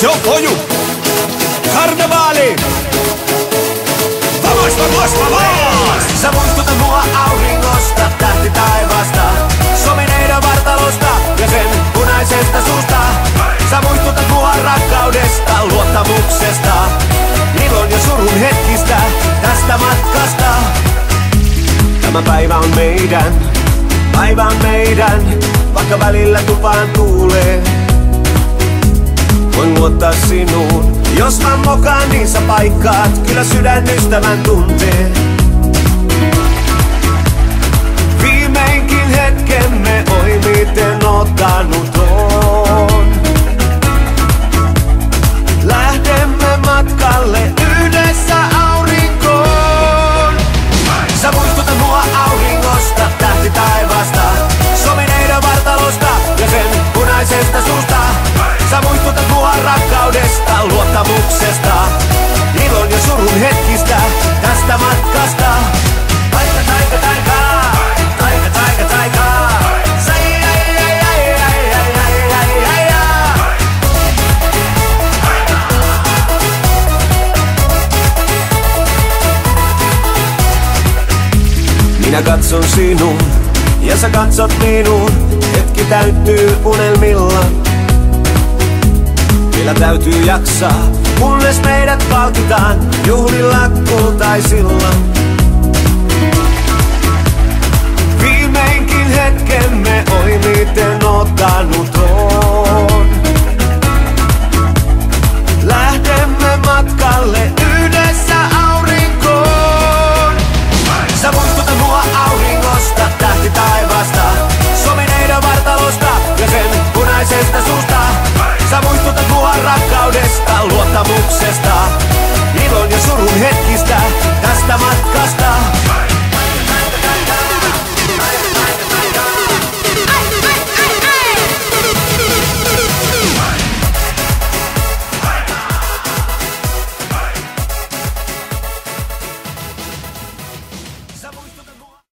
Se on poju! Karnevaali! Vamos, vamos, vamos! Sä muistutat mua auringosta, tähti taivaasta, someneidon vartalosta ja sen punaisesta suusta. Sä muistutat mua rakkaudesta, luottamuksesta, ilon ja surun hetkistä, tästä matkasta. Tämä päivä on meidän, vaikka välillä tupaan tuulee. Voin luottaa sinuun, jos mä mokaan niin sä paikkaat, kyllä sydän ystävän tuntee. Viimeinkin hetkemme, oi miten ottanut on. Lähdemme matkalle yhdessä aurinkoon. Sä muistutat mua auringosta, tähti taivaasta, someneidon vartalosta ja sen punaisesta suusta. Sä muistutat mua rakkaudesta, luottamuksesta, ilon ja surun hetkistä, tästä matkasta. Taika, taika, taika, taika, taika, taika. Sai, ai, ai, ai, ai, ai, ai, ai, ai. Minä katson sinuun ja sä katsot minuun, hetki täyttyy unelmilla. Vielä täytyy jaksaa, kunnes meidät palkitaan juhlilla kultaisilla.